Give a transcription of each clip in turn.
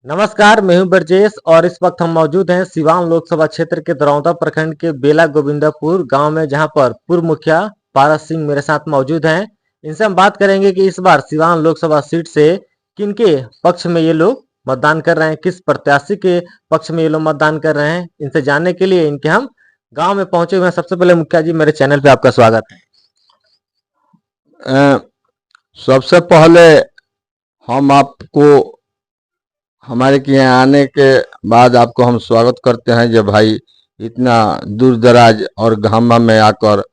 नमस्कार, मैं हूं ब्रजेश और इस वक्त हम मौजूद हैं सिवान लोकसभा क्षेत्र के दरौंदा प्रखंड के बेला गोविंदपुर गांव में, जहां पर पूर्व मुखिया पारस सिंह मेरे साथ मौजूद हैं। इनसे हम बात करेंगे कि इस बार सिवान लोकसभा सीट से किनके पक्ष में ये लोग मतदान कर रहे हैं, किस प्रत्याशी के पक्ष में ये लोग मतदान कर रहे हैं। इनसे जानने के लिए इनके हम गाँव में पहुंचे हुए हैं। सबसे पहले मुखिया जी, मेरे चैनल पे आपका स्वागत है। सबसे पहले हम आपको हमारे के यहाँ आने के बाद आपको हम स्वागत करते हैं जब भाई इतना दूर दराज और घामा में आकर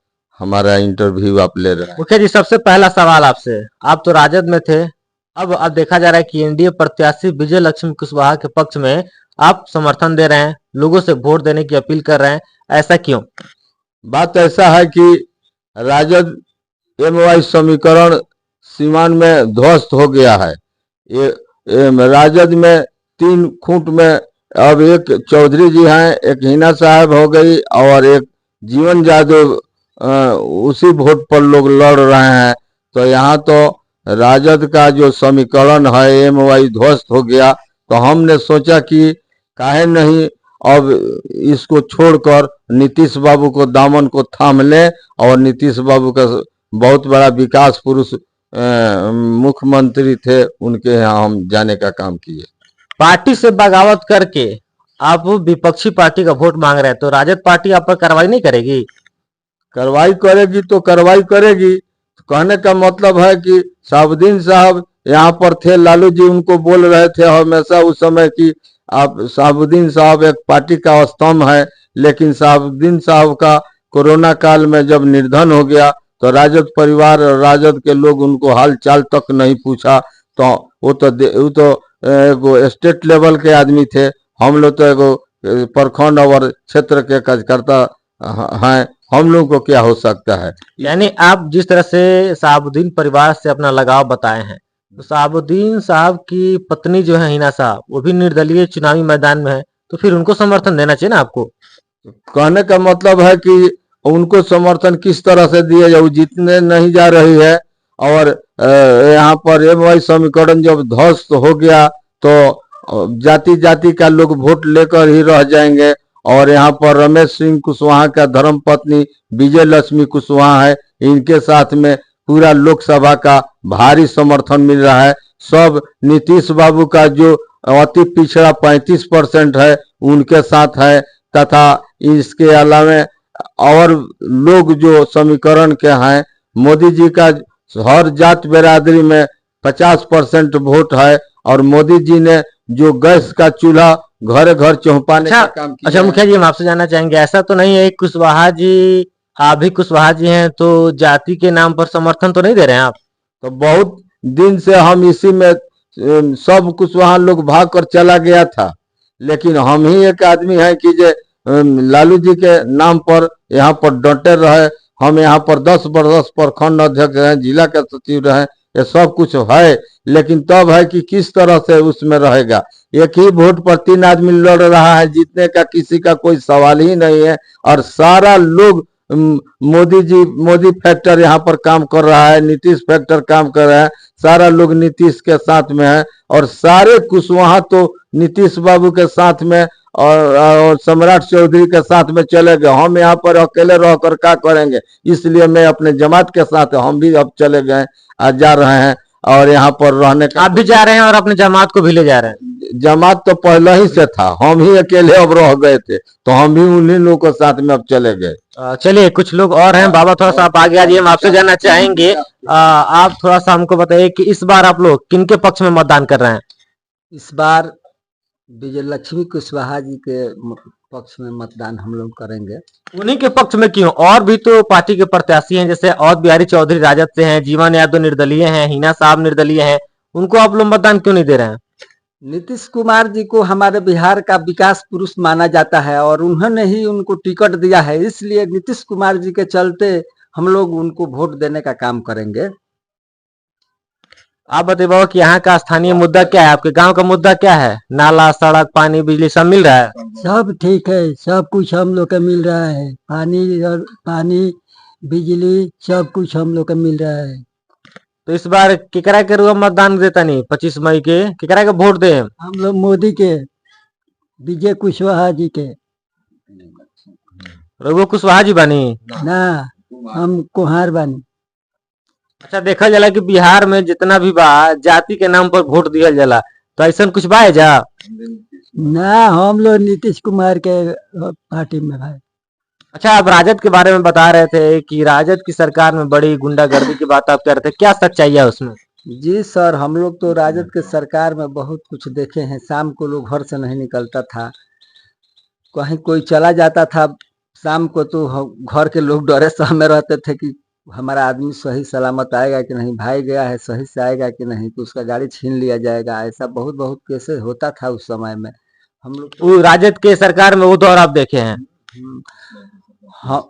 हमारा इंटरव्यू आप ले रहे हैं। मुखिया जी, सबसे पहला सवाल आपसे, आप तो राजद में थे, अब देखा जा रहा है कि एनडीए प्रत्याशी विजय लक्ष्मी कुशवाहा के पक्ष में आप समर्थन दे रहे हैं, लोगों से वोट देने की अपील कर रहे हैं, ऐसा क्यों? बात ऐसा है कि राजद एमवाई समीकरण सीमान में ध्वस्त हो गया है। राजद में 3 खूंट में अब एक चौधरी जी हैं, एक हिना साहब हो गई और एक जीवन यादव, उसी वोट पर लोग लड़ रहे हैं। तो यहाँ तो राजद का जो समीकरण है एमवाई ध्वस्त हो गया। तो हमने सोचा कि काहे नहीं अब इसको छोड़कर नीतीश बाबू को दामन को थाम ले और नीतीश बाबू का बहुत बड़ा विकास पुरुष मुख्यमंत्री थे, उनके यहाँ हम जाने का काम किए। पार्टी से बगावत करके आप विपक्षी पार्टी का वोट मांग रहे हैं, तो राजद पार्टी आप पर कार्रवाई नहीं करेगी? कार्रवाई करेगी तो कार्रवाई करेगी। कहने का मतलब है कि साबुद्दीन साहब यहाँ पर थे, लालू जी उनको बोल रहे थे हमेशा उस समय कि आप साबुद्दीन साहब एक पार्टी का स्तंभ है, लेकिन साबुद्दीन साहब का कोरोना काल में जब निर्धन हो गया तो राजद परिवार और राजद के लोग उनको हाल चाल तक नहीं पूछा। तो वो तो एगो स्टेट लेवल के आदमी थे, हम लोग तो एगो प्रखंड और क्षेत्र के कार्यकर्ता हैं, हम लोग को क्या हो सकता है। यानी आप जिस तरह से साबुद्दीन परिवार से अपना लगाव बताए हैं, तो साबुद्दीन साहब की पत्नी जो है हिना साहब, वो भी निर्दलीय चुनावी मैदान में है, तो फिर उनको समर्थन देना चाहिए ना आपको। कहने का मतलब है कि उनको समर्थन किस तरह से दिया जाए, जीतने नहीं जा रही है। और यहाँ पर एमवाई समीकरण जब ध्वस्त हो गया तो जाति जाति का लोग वोट लेकर ही रह जाएंगे। और यहाँ पर रमेश सिंह कुशवाहा का धर्म पत्नी विजय लक्ष्मी कुशवाहा है, इनके साथ में पूरा लोकसभा का भारी समर्थन मिल रहा है। सब नीतीश बाबू का जो अति पिछड़ा 35% है उनके साथ है, तथा इसके अलावा और लोग जो समीकरण के हैं, मोदी जी का हर जात बिरादरी में 50% वोट है। और मोदी जी ने जो गैस का चूल्हा घर घर चौंपाने का काम किया। अच्छा मुखिया जी, हम आपसे जानना चाहेंगे, ऐसा तो नहीं है कुशवाहा जी, आप भी कुशवाहा जी हैं, तो जाति के नाम पर समर्थन तो नहीं दे रहे हैं आप? तो बहुत दिन से हम इसी में सब कुशवाहा लोग भाग कर चला गया था, लेकिन हम ही एक आदमी है कि जे लालू जी के नाम पर यहाँ पर डटे रहे। हम यहाँ पर 10 वर्ष प्रखंड अध्यक्ष रहे, जिला के सचिव रहे, ये सब कुछ है, लेकिन तब है कि किस तरह से उसमें रहेगा। एक ही वोट पर 3 आदमी लड़ रहा है, जीतने का किसी का कोई सवाल ही नहीं है। और सारा लोग मोदी फैक्टर यहाँ पर काम कर रहा है, नीतीश फैक्टर काम कर रहा है, सारा लोग नीतीश के साथ में है। और सारे कुशवाहा तो नीतीश बाबू के साथ में और सम्राट चौधरी के साथ में चले गए। हम यहाँ पर अकेले रहकर क्या करेंगे, इसलिए मैं अपने जमात के साथ, हम भी अब चले गए, आज जा रहे हैं और यहाँ पर रहने का। आप भी जा रहे हैं और अपने जमात को भी ले जा रहे हैं? जमात तो पहले ही से था, हम ही अकेले अब रह गए थे, तो हम भी उन्हीं लोगों के साथ में अब चले गए। चलिए, कुछ लोग और हैं। बाबा, थोड़ा सा आप आगे आ जाइए, हम आपसे जानना चाहेंगे, आप थोड़ा सा हमको बताइए कि इस बार आप लोग किनके पक्ष में मतदान कर रहे हैं? इस बार विजय लक्ष्मी कुशवाहा जी के पक्ष में मतदान हम लोग करेंगे। उन्हीं के पक्ष में क्यों? और भी तो पार्टी के प्रत्याशी हैं, जैसे अवध बिहारी चौधरी राजद से हैं, जीवन यादव निर्दलीय हैं, हिना साहब निर्दलीय हैं, उनको आप लोग मतदान क्यों नहीं दे रहे हैं? नीतीश कुमार जी को हमारे बिहार का विकास पुरुष माना जाता है और उन्होंने ही उनको टिकट दिया है, इसलिए नीतीश कुमार जी के चलते हम लोग उनको वोट देने का काम करेंगे। आप बताइए बाबा कि यहाँ का स्थानीय मुद्दा क्या है, आपके गांव का मुद्दा क्या है? नाला, सड़क, पानी, बिजली सब मिल रहा है? सब ठीक है, सब कुछ हम लोग का मिल रहा है, पानी बिजली सब कुछ हम लोग का मिल रहा है। तो इस बार केकरा के रुआ मतदान देता नहीं 25 मई के केकरा के वोट दे? हम लोग मोदी के, विजय कुशवाहा जी के। रघु कुशवाहा जी बानी? ना, हम कुहार बानी। अच्छा, देखा जाला कि बिहार में जितना भी बा जाति के नाम पर वोट दिया जाला, तो ऐसा कुछ बा जा? ना, हम लोग नीतीश कुमार के पार्टी में भाई। अच्छा, आप राजद के बारे में बता रहे थे कि राजद की सरकार में बड़ी गुंडागर्दी की बात आप कह रहे थे, क्या सच्चाई है उसमें? जी सर, हम लोग तो राजद के सरकार में बहुत कुछ देखे हैं। शाम को लोग घर से नहीं निकलता था, कहीं कोई चला जाता था शाम को तो घर के लोग डरे सहमे रहते थे कि हमारा आदमी सही सलामत आएगा कि नहीं, भाई गया है सही से आएगा कि नहीं, तो उसका गाड़ी छीन लिया जाएगा। ऐसा बहुत बहुत केसेस होता था उस समय में। हम लोग वो राजद के सरकार में वो दौर आप देखे हैं?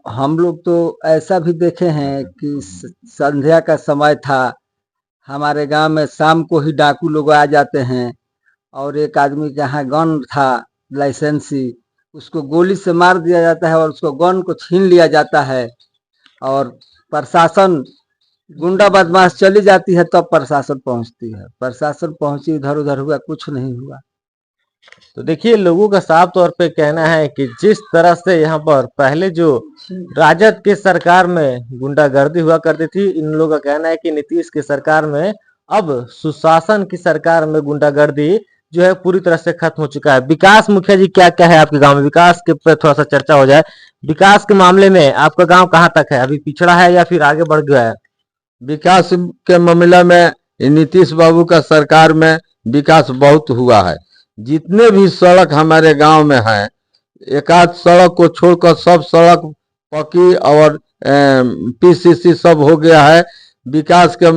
हम लोग तो ऐसा भी देखे हैं कि संध्या का समय था, हमारे गांव में शाम को ही डाकू लोग आ जाते हैं और एक आदमी के यहाँ गन था लाइसेंसी, उसको गोली से मार दिया जाता है और उसको गन को छीन लिया जाता है। और प्रशासन, गुंडा बदमाश चली जाती है तब प्रशासन पहुंचती है। प्रशासन पहुंची, इधर उधर हुआ, कुछ नहीं हुआ। तो देखिए, लोगों का साफ तौर पे कहना है कि जिस तरह से यहाँ पर पहले जो राजद के सरकार में गुंडागर्दी हुआ करती थी, इन लोगों का कहना है कि नीतीश की सरकार में अब सुशासन की सरकार में गुंडागर्दी जो है पूरी तरह से खत्म हो चुका है। विकास मुखिया जी, क्या क्या है आपके गांव में? विकास के पे थोड़ा सा चर्चा हो जाए। विकास के मामले में आपका गांव कहाँ तक है? अभी पिछड़ा है या फिर आगे बढ़ गया है? विकास के मामला में नीतीश बाबू का सरकार में विकास बहुत हुआ है। जितने भी सड़क हमारे गांव में है, एक आध सड़क को छोड़कर सब सड़क पक्की और पीसीसी सब हो गया है। विकास के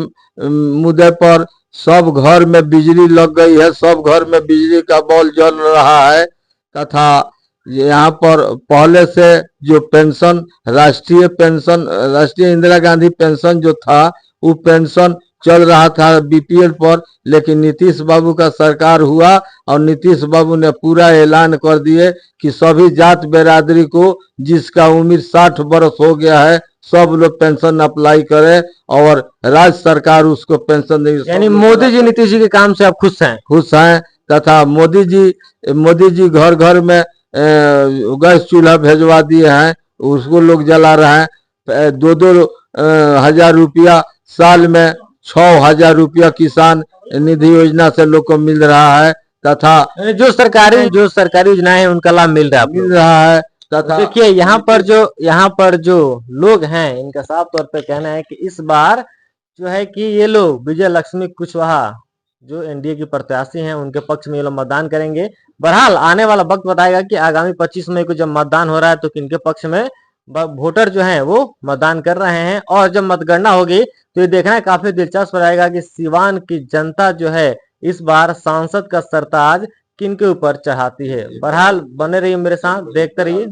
मुद्दे पर सब घर में बिजली लग गई है, सब घर में बिजली का बॉल जल रहा है। तथा यहाँ पर पहले से जो पेंशन, राष्ट्रीय इंदिरा गांधी पेंशन जो था, वो पेंशन चल रहा था बीपीएल पर, लेकिन नीतीश बाबू का सरकार हुआ और नीतीश बाबू ने पूरा ऐलान कर दिए कि सभी जात बिरादरी को जिसका उम्र 60 वर्ष हो गया है, सब लोग पेंशन अप्लाई करे और राज्य सरकार उसको पेंशन देगी। यानी मोदी जी, नीतीश जी के काम से आप खुश हैं? खुश हैं। तथा मोदी जी घर घर में गैस चूल्हा भेजवा दिए हैं, उसको लोग जला रहे हैं। 2-2 हजार रुपया साल में, 6,000 रुपया किसान निधि योजना से लोग को मिल रहा है। तथा जो सरकारी योजनाएं हैं उनका लाभ मिल रहा है। तथा देखिए, यहाँ पर जो लोग हैं, इनका साफ तौर पे कहना है कि इस बार जो है कि ये लोग विजय लक्ष्मी कुशवाहा जो एनडीए की प्रत्याशी हैं, उनके पक्ष में ये लोग मतदान करेंगे। बहरहाल आने वाला वक्त बताएगा कि आगामी 25 मई को जब मतदान हो रहा है तो किनके पक्ष में वोटर जो हैं वो मतदान कर रहे हैं। और जब मतगणना होगी तो ये देखना काफी दिलचस्प रहेगा कि सिवान की जनता जो है इस बार सांसद का सरताज किनके ऊपर चढ़ाती है। बहरहाल बने रहिए मेरे साथ, देखते रहिए।